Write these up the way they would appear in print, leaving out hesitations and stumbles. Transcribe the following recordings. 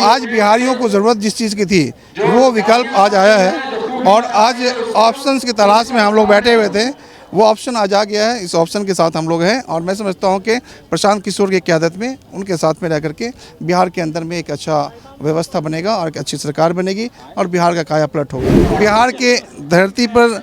आज बिहारियों को ज़रूरत जिस चीज़ की थी वो विकल्प आज आया है और आज ऑप्शंस की तलाश में हम लोग बैठे हुए थे। वो ऑप्शन आज आ गया है। इस ऑप्शन के साथ हम लोग हैं और मैं समझता हूं कि प्रशांत किशोर की क़यादत में उनके साथ में रह करके बिहार के अंदर में एक अच्छा व्यवस्था बनेगा और एक अच्छी सरकार बनेगी और बिहार का काया पलट होगा। बिहार के धरती पर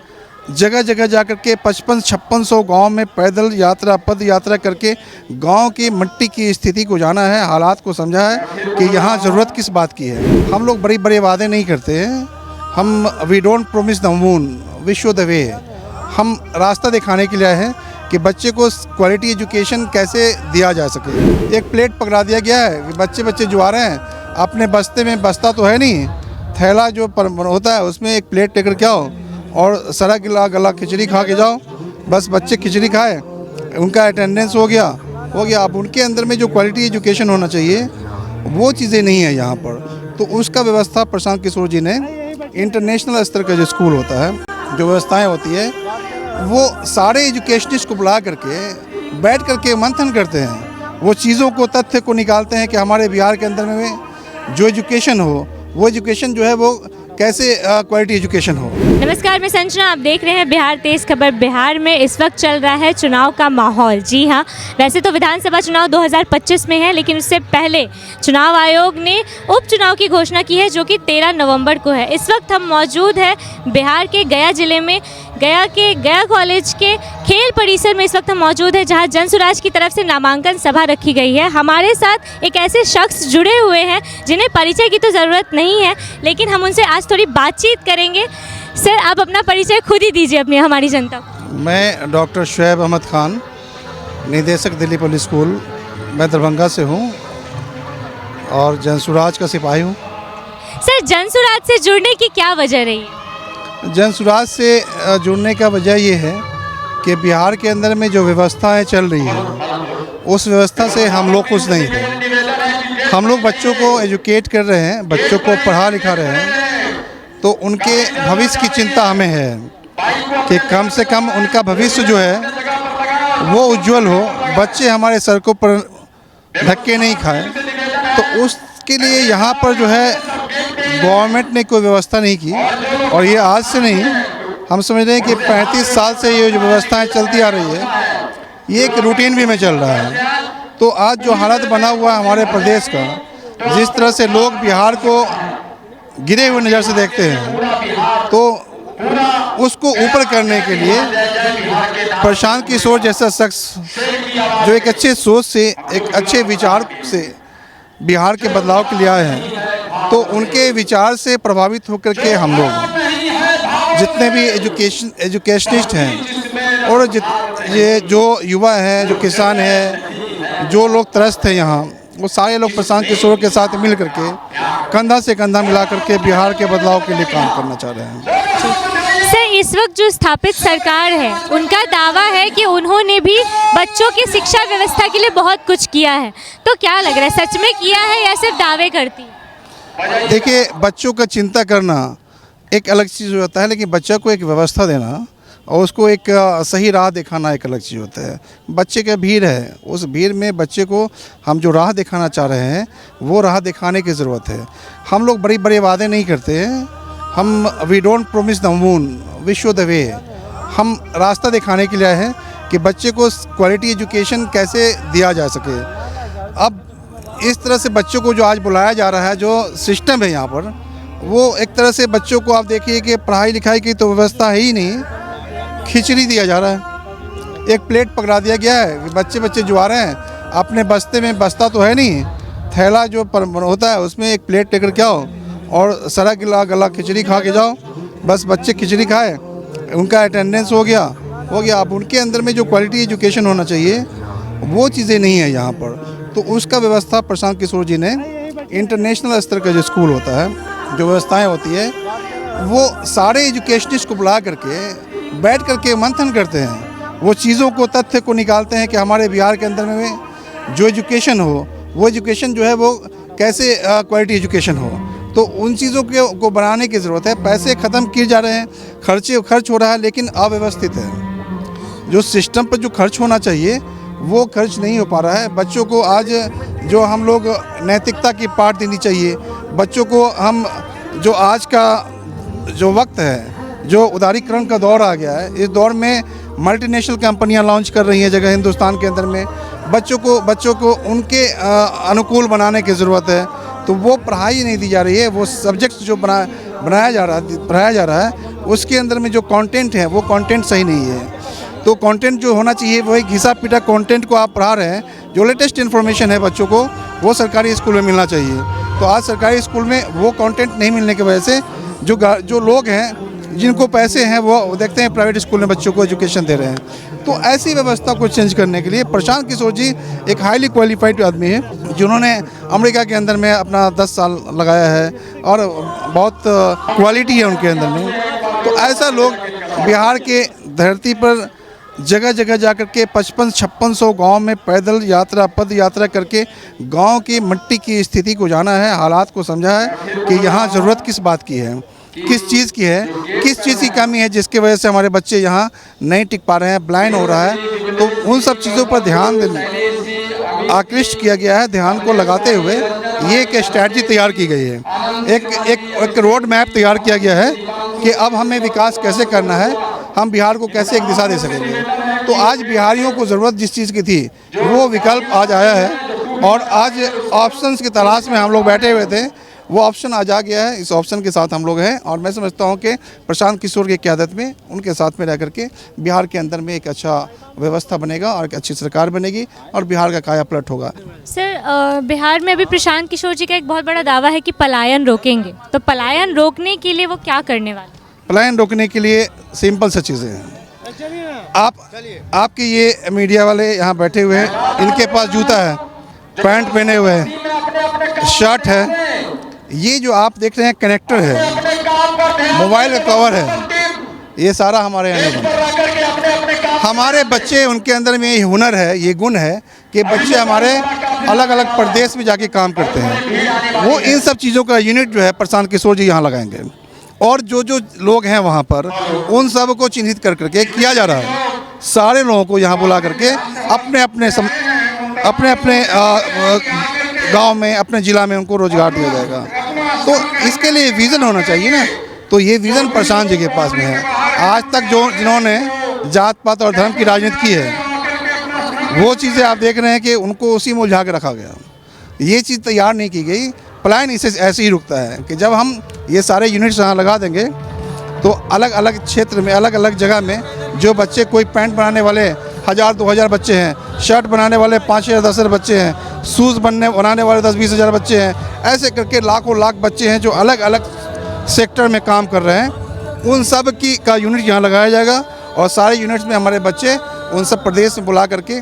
जगह जगह जा कर के 55-5600 गाँव में पैदल यात्रा पद यात्रा करके गांव की मिट्टी की स्थिति को जाना है, हालात को समझा है कि यहाँ ज़रूरत किस बात की है। हम लोग बड़े बड़े वादे नहीं करते हैं। हम we don't promise the moon, we show the way. हम रास्ता दिखाने के लिए आए हैं कि बच्चे को क्वालिटी एजुकेशन कैसे दिया जा सके। एक प्लेट पकड़ा दिया गया है कि बच्चे जो आ रहे हैं अपने बस्ते में, बस्ता तो है नहीं, थैला जो होता है उसमें एक प्लेट लेकर के आओ और सारा गला खिचड़ी खा के जाओ। बस बच्चे खिचड़ी खाए, उनका अटेंडेंस हो गया। अब उनके अंदर में जो क्वालिटी एजुकेशन होना चाहिए वो चीज़ें नहीं है यहाँ पर। तो उसका व्यवस्था प्रशांत किशोर जी ने इंटरनेशनल स्तर का जो स्कूल होता है, जो व्यवस्थाएं होती है, वो सारे एजुकेशनिस्ट को बुला करके बैठ करके मंथन करते हैं। वो चीज़ों को, तथ्य को निकालते हैं कि हमारे बिहार के अंदर में जो एजुकेशन हो, वो एजुकेशन जो है वो कैसे क्वालिटी एजुकेशन हो। नमस्कार, मैं संजना, आप देख रहे हैं बिहार तेज खबर। बिहार में इस वक्त चल रहा है चुनाव का माहौल। जी हाँ, वैसे तो विधानसभा चुनाव 2025 में है, लेकिन उससे पहले चुनाव आयोग ने उपचुनाव की घोषणा की है जो कि 13 नवंबर को है। इस वक्त हम मौजूद है बिहार के गया जिले में, गया कॉलेज के खेल परिसर में इस वक्त हम मौजूद है जहां जनसुराज की तरफ से नामांकन सभा रखी गई है। हमारे साथ एक ऐसे शख्स जुड़े हुए हैं जिन्हें परिचय की तो ज़रूरत नहीं है, लेकिन हम उनसे आज थोड़ी बातचीत करेंगे। सर, आप अपना परिचय खुद ही दीजिए अपनी हमारी जनता को। मैं डॉक्टर शुएब अहमद खान, निदेशक दिल्ली पब्लिक स्कूल, मैं दरभंगा से हूँ और जनसुराज का सिपाही हूँ। सर, जनसुराज से जुड़ने की क्या वजह रही है? जनसुराज से जुड़ने का वजह ये है कि बिहार के अंदर में जो व्यवस्थाएं चल रही हैं उस व्यवस्था से हम लोग खुश नहीं थे। हम लोग बच्चों को एजुकेट कर रहे हैं, बच्चों को पढ़ा लिखा रहे हैं, तो उनके भविष्य की चिंता हमें है कि कम से कम उनका भविष्य जो है वो उज्जवल हो, बच्चे हमारे सड़कों पर धक्के नहीं खाएं। तो उसके लिए यहाँ पर जो है गवर्नमेंट ने कोई व्यवस्था नहीं की और ये आज से नहीं, हम समझ रहे हैं कि 35 साल से ये जो व्यवस्थाएं चलती आ रही है ये एक रूटीन भी में चल रहा है। तो आज जो हालत बना हुआ है हमारे प्रदेश का, जिस तरह से लोग बिहार को गिरे हुए नज़र से देखते हैं, तो उसको ऊपर करने के लिए प्रशांत किशोर जैसा शख्स जो एक अच्छे सोच से, एक अच्छे विचार से बिहार के बदलाव के लिए आए हैं, तो उनके विचार से प्रभावित होकर के हम लोग जितने भी एजुकेशनिस्ट हैं और ये जो युवा हैं, जो किसान हैं, जो लोग त्रस्त हैं यहाँ, वो सारे लोग प्रशांत किशोर के साथ मिल करके कंधा से कंधा मिला करके बिहार के बदलाव के लिए काम करना चाह रहे हैं। सर, इस वक्त जो स्थापित सरकार है उनका दावा है कि उन्होंने भी बच्चों की शिक्षा व्यवस्था के लिए बहुत कुछ किया है, तो क्या लग रहा है, सच में किया है या सिर्फ दावे करती है? देखिए, बच्चों का चिंता करना एक अलग चीज़ होता है, लेकिन बच्चा को एक व्यवस्था देना और उसको एक सही राह दिखाना एक अलग चीज़ होता है। बच्चे का भीड़ है, उस भीड़ में बच्चे को हम जो राह दिखाना चाह रहे हैं वो राह दिखाने की ज़रूरत है। हम लोग बड़े बड़े वादे नहीं करते हैं। हम we don't promise the moon, we show the way. हम रास्ता दिखाने के लिए आए हैं कि बच्चे को क्वालिटी एजुकेशन कैसे दिया जा सके। अब इस तरह से बच्चों को जो आज बुलाया जा रहा है, जो सिस्टम है यहाँ पर, वो एक तरह से बच्चों को आप देखिए कि पढ़ाई लिखाई की तो व्यवस्था है ही नहीं, खिचड़ी दिया जा रहा है। एक प्लेट पकड़ा दिया गया है कि बच्चे जो आ रहे हैं अपने बस्ते में, बस्ता तो है नहीं, थैला जो होता है उसमें एक प्लेट लेकर के आओ और सारा गला खिचड़ी खा के जाओ। बस बच्चे खिचड़ी खाए, उनका अटेंडेंस हो गया। अब उनके अंदर में जो क्वालिटी एजुकेशन होना चाहिए वो चीज़ें नहीं है यहाँ पर। तो उसका व्यवस्था प्रशांत किशोर जी ने इंटरनेशनल स्तर का जो स्कूल होता है, जो व्यवस्थाएं होती है, वो सारे एजुकेशनिस्ट को बुला करके बैठ करके मंथन करते हैं। वो चीज़ों को, तथ्य को निकालते हैं कि हमारे बिहार के अंदर में जो एजुकेशन हो, वो एजुकेशन जो है वो कैसे क्वालिटी एजुकेशन हो। तो उन चीज़ों को बनाने की ज़रूरत है। पैसे ख़त्म किए जा रहे हैं, खर्च हो रहा है, लेकिन अव्यवस्थित है। जो सिस्टम पर जो खर्च होना चाहिए वो खर्च नहीं हो पा रहा है। बच्चों को आज जो हम लोग नैतिकता की पाठ देनी चाहिए, बच्चों को हम जो आज का जो वक्त है, जो उदारीकरण का दौर आ गया है, इस दौर में मल्टीनेशनल कंपनियां लॉन्च कर रही हैं जगह हिंदुस्तान के अंदर में, बच्चों को उनके अनुकूल बनाने की ज़रूरत है। तो वो पढ़ाई नहीं दी जा रही है, वो सब्जेक्ट्स जो पढ़ाया जा रहा है उसके अंदर में जो कंटेंट है वो कंटेंट सही नहीं है। तो कंटेंट जो होना चाहिए वही घिसा पिटा कंटेंट को आप पढ़ा रहे हैं। जो लेटेस्ट इन्फॉर्मेशन है बच्चों को वो सरकारी स्कूल में मिलना चाहिए। तो आज सरकारी स्कूल में वो कंटेंट नहीं मिलने की वजह से जो लोग हैं जिनको पैसे हैं वो देखते हैं प्राइवेट स्कूल में बच्चों को एजुकेशन दे रहे हैं। तो ऐसी व्यवस्था को चेंज करने के लिए प्रशांत किशोर जी एक हाईली क्वालिफाइड आदमी है जिन्होंने अमेरिका के अंदर में अपना 10 साल लगाया है और बहुत क्वालिटी है उनके अंदर में। तो ऐसा लोग बिहार के धरती पर जगह जगह जा कर के 55-5600 गाँव में पैदल यात्रा पद यात्रा करके गाँव की मिट्टी की स्थिति को जाना है, हालात को समझा है कि यहाँ ज़रूरत किस बात की है, किस चीज़ की है, किस चीज़ की कमी है जिसकी वजह से हमारे बच्चे यहाँ नहीं टिक पा रहे हैं, ब्लाइंड हो रहा है। तो उन सब चीज़ों पर ध्यान आकृष्ट किया गया है। ध्यान को लगाते हुए ये एक स्ट्रैटेजी तैयार की गई है, एक रोड मैप तैयार किया गया है कि अब हमें विकास कैसे करना है, हम बिहार को कैसे एक दिशा दे सकेंगे। तो आज बिहारियों को ज़रूरत जिस चीज़ की थी वो विकल्प आज आया है और आज ऑप्शंस की तलाश में हम लोग बैठे हुए थे, वो ऑप्शन आज आ गया है। इस ऑप्शन के साथ हम लोग हैं और मैं समझता हूं कि प्रशांत किशोर की क़यादत में उनके साथ में रह करके बिहार के अंदर में एक अच्छा व्यवस्था बनेगा और एक अच्छी सरकार बनेगी और बिहार का काया पलट होगा। सर, बिहार में अभी प्रशांत किशोर जी का एक बहुत बड़ा दावा है कि पलायन रोकेंगे, तो पलायन रोकने के लिए वो क्या करने वाले? पलायन रोकने के लिए सिंपल सा चीज़ें हैं। आपके ये मीडिया वाले यहाँ बैठे हुए हैं, इनके पास जूता है, पैंट पहने हुए हैं, शर्ट है, ये जो आप देख रहे हैं कनेक्टर है, मोबाइल का कवर है, ये सारा हमारे यहाँ नहीं बनता। हमारे बच्चे उनके अंदर में ये हुनर है, ये गुण है कि बच्चे हमारे अलग अलग प्रदेश में जाके काम करते हैं। वो इन सब चीज़ों का यूनिट जो है प्रशांत किशोर जी यहाँ लगाएंगे और जो लोग हैं वहाँ पर उन सब को चिन्हित कर करके किया जा रहा है। सारे लोगों को यहाँ बुला करके अपने अपने गांव में, अपने ज़िला में उनको रोज़गार दिया जाएगा। तो इसके लिए विज़न होना चाहिए ना, तो ये विज़न प्रशांत जी के पास में है। आज तक जिन्होंने जात पात और धर्म की राजनीति की है वो चीज़ें आप देख रहे हैं कि उनको उसी में उलझा के रखा गया। ये चीज़ तैयार नहीं की गई। पलायन इसे ऐसे ही रुकता है कि जब हम ये सारे यूनिट्स यहाँ लगा देंगे तो अलग अलग क्षेत्र में, अलग अलग जगह में जो बच्चे, कोई पैंट बनाने वाले 1000-2000 बच्चे हैं, शर्ट बनाने वाले 5000-10,000 बच्चे हैं, शूज़ बनाने वाले 10-20 हज़ार बच्चे हैं, ऐसे करके लाखों लाख बच्चे हैं जो अलग अलग सेक्टर में काम कर रहे हैं। उन सब का यूनिट यहाँ लगाया जाएगा और सारे यूनिट्स में हमारे बच्चे उन सब प्रदेश में बुला करके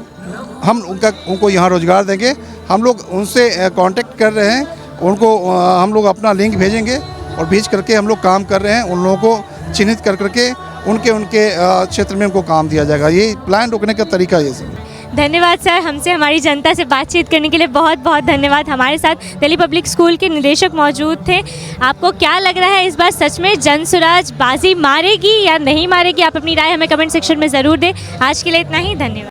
हम उनको यहाँ रोज़गार देंगे। हम लोग उनसे कांटेक्ट कर रहे हैं, उनको हम लोग अपना लिंक भेजेंगे और भेज करके हम लोग काम कर रहे हैं। उन लोगों को चिन्हित कर करके उनके क्षेत्र में उनको काम दिया जाएगा। ये प्लान रोकने का तरीका ये सब। धन्यवाद सर, हमसे हमारी जनता से बातचीत करने के लिए बहुत बहुत धन्यवाद। हमारे साथ दिल्ली पब्लिक स्कूल के निदेशक मौजूद थे। आपको क्या लग रहा है, इस बार सच में जनसुराज बाजी मारेगी या नहीं मारेगी? आप अपनी राय हमें कमेंट सेक्शन में ज़रूर दें। आज के लिए इतना ही, धन्यवाद।